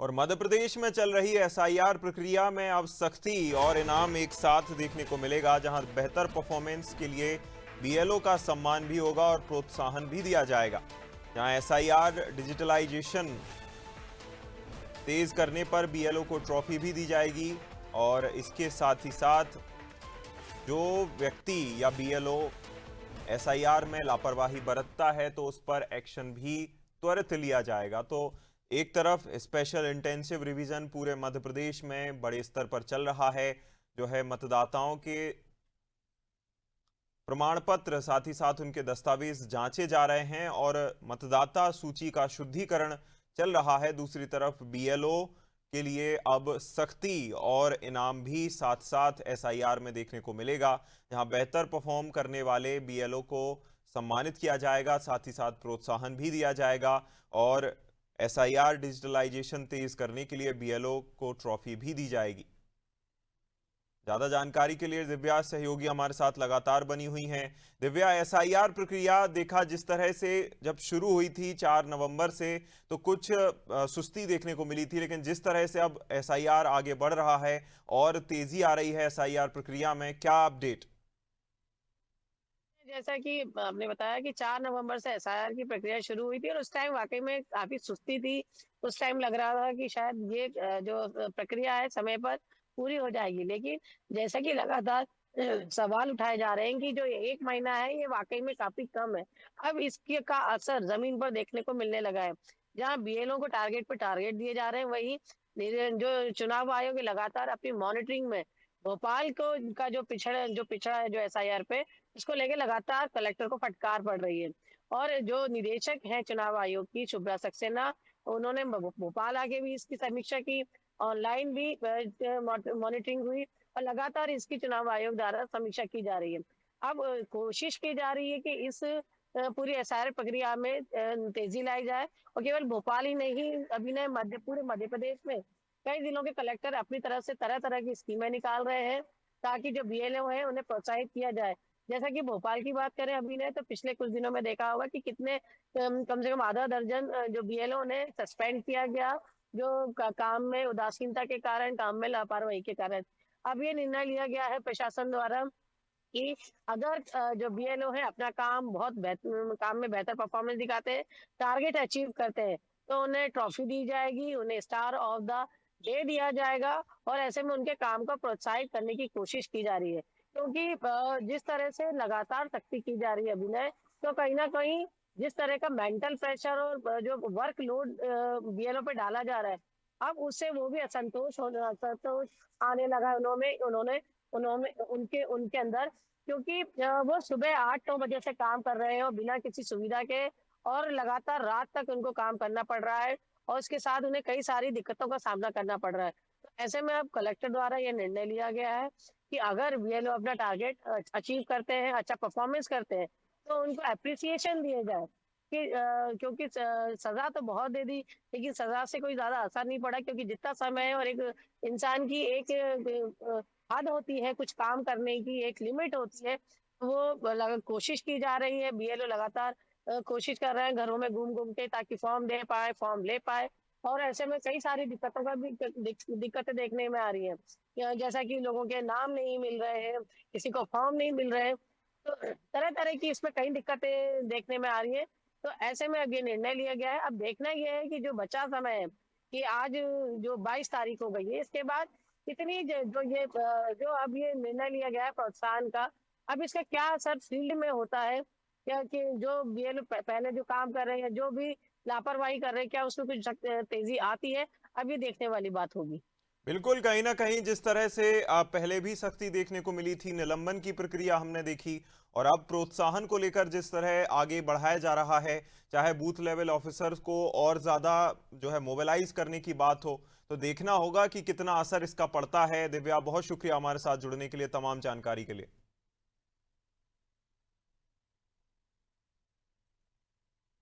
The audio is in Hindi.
और मध्य प्रदेश में चल रही एसआईआर प्रक्रिया में अब सख्ती और इनाम एक साथ देखने को मिलेगा, जहां बेहतर परफॉर्मेंस के लिए बीएलओ का सम्मान भी होगा और प्रोत्साहन भी दिया जाएगा। जहां एसआईआर डिजिटलाइजेशन तेज करने पर बीएलओ को ट्रॉफी भी दी जाएगी और इसके साथ ही साथ जो व्यक्ति या बीएलओ एसआईआर में लापरवाही बरतता है तो उस पर एक्शन भी त्वरित लिया जाएगा। तो एक तरफ स्पेशल इंटेंसिव रिवीजन पूरे मध्य प्रदेश में बड़े स्तर पर चल रहा है, जो है मतदाताओं के प्रमाण पत्र साथ ही साथ उनके दस्तावेज जांचे जा रहे हैं और मतदाता सूची का शुद्धिकरण चल रहा है। दूसरी तरफ बीएलओ के लिए अब सख्ती और इनाम भी साथ साथ एसआईआर में देखने को मिलेगा, जहां बेहतर परफॉर्म करने वाले बीएलओ को सम्मानित किया जाएगा, साथ ही साथ प्रोत्साहन भी दिया जाएगा और एसआईआर डिजिटलाइजेशन तेज करने के लिए बीएलओ को ट्रॉफी भी दी जाएगी। ज्यादा जानकारी के लिए दिव्या सहयोगी हमारे साथ लगातार बनी हुई हैं। दिव्या, एसआईआर प्रक्रिया देखा जिस तरह से जब शुरू हुई थी 4 नवंबर से तो कुछ सुस्ती देखने को मिली थी, लेकिन जिस तरह से अब एसआईआर आगे बढ़ रहा है और तेजी आ रही है एसआईआर प्रक्रिया में, क्या अपडेट? जैसा कि आपने बताया कि 4 नवंबर से एसआईआर की प्रक्रिया शुरू हुई थी और उस टाइम वाकई में काफी सुस्ती थी। उस टाइम लग रहा था कि शायद ये जो प्रक्रिया है समय पर पूरी हो जाएगी। लेकिन जैसा कि लगातार सवाल उठाए जा रहे हैं कि जो 1 महीना है ये वाकई में काफी कम है। अब इसके का असर जमीन पर देखने को मिलने लगा है। जहाँ बीएलओ को टारगेट पे टारगेट दिए जा रहे हैं, वहीं जो चुनाव आयोग लगातार अपनी मॉनिटरिंग में भोपाल को का जो पिछड़ा है जो एसआईआर पे, इसको लेके लगातार कलेक्टर को फटकार पड़ रही है। और जो निदेशक है चुनाव आयोग की शुभ्रा सक्सेना, उन्होंने भोपाल आके भी इसकी समीक्षा की, ऑनलाइन भी मॉनिटरिंग हुई और लगातार इसकी चुनाव आयोग द्वारा समीक्षा की जा रही है। अब कोशिश की जा रही है कि इस पूरी एसआईआर प्रक्रिया में तेजी लाई जाए और केवल भोपाल ही नहीं, अभी ने पूरे मध्य प्रदेश में कई जिलों के कलेक्टर अपनी तरफ से तरह तरह की स्कीमें निकाल रहे हैं ताकि जो बीएलओ है उन्हें प्रोत्साहित किया जाए। जैसा कि भोपाल की बात करें अभी ने, तो पिछले कुछ दिनों में देखा होगा कि कितने कम से कम आधा दर्जन जो बीएलओ ने सस्पेंड किया गया, जो काम में उदासीनता के कारण, काम में लापरवाही के कारण। अब ये निर्णय लिया गया है प्रशासन द्वारा कि अगर जो बीएलओ है अपना काम में बेहतर परफॉर्मेंस दिखाते हैं, टारगेट अचीव करते हैं, तो उन्हें ट्रॉफी दी जाएगी, उन्हें स्टार ऑफ द डे दिया जाएगा और ऐसे में उनके काम को प्रोत्साहित करने की कोशिश की जा रही है। क्योंकि जिस तरह से लगातार सख्ती की जा रही है अभिनय, तो कहीं न कहीं जिस तरह का मेंटल प्रेशर और जो वर्कलोड बीएलओ पे डाला जा रहा है, अब उससे वो भी असंतोष आने लगा है उन्होंने उन्होंने उन्होंने उनके उनके अंदर, क्योंकि वो सुबह 8-9 बजे से काम कर रहे हैं और बिना किसी सुविधा के, और लगातार रात तक उनको काम करना पड़ रहा है और उसके साथ उन्हें कई सारी दिक्कतों का सामना करना पड़ रहा है। तो ऐसे में अब कलेक्टर द्वारा ये निर्णय लिया गया है कि अगर ये लोग अपना टारगेट अचीव करते हैं, अच्छा परफॉर्मेंस करते हैं, तो उनको एप्रिसिएशन दिए जाए कि क्योंकि सजा तो बहुत दे दी, लेकिन सजा से कोई ज्यादा असर नहीं पड़ा, क्योंकि जितना समय है और एक इंसान की एक हद होती है कुछ काम करने की, एक लिमिट होती है, वो कोशिश की जा रही है। बीएलओ लगातार कोशिश कर रहे हैं घरों में घूम घूम के, ताकि फॉर्म दे पाए, फॉर्म ले पाए, और ऐसे में कई सारी दिक्कतों का भी दिक्कतें देखने में आ रही है, जैसा कि लोगों के नाम नहीं मिल रहे हैं, किसी को फॉर्म नहीं मिल रहे हैं, तो तरह तरह की इसमें कई दिक्कतें देखने में आ रही है। तो ऐसे में अब ये निर्णय लिया गया है। अब देखना ये है कि जो बचा समय है, कि आज जो 22 तारीख हो गई है, इसके बाद कितनी जो अब ये निर्णय लिया गया है प्रोत्साहन का, अब इसका क्या असर फील्ड में होता है, क्या कि जो बीएलओ पहले जो काम कर रहे हैं, जो भी लापरवाही कर रहे हैं, क्या उसमें कुछ तेजी आती है, अब ये देखने वाली बात होगी। बिल्कुल, कहीं ना कहीं जिस तरह से पहले भी सख्ती देखने को मिली थी, निलंबन की प्रक्रिया हमने देखी और अब प्रोत्साहन को लेकर जिस तरह आगे बढ़ाया जा रहा है, चाहे बूथ लेवल ऑफिसर्स को और ज्यादा जो है मोबिलाइज करने की बात हो, तो देखना होगा कि कितना असर इसका पड़ता है। दिव्या, बहुत शुक्रिया हमारे साथ जुड़ने के लिए, तमाम जानकारी के लिए।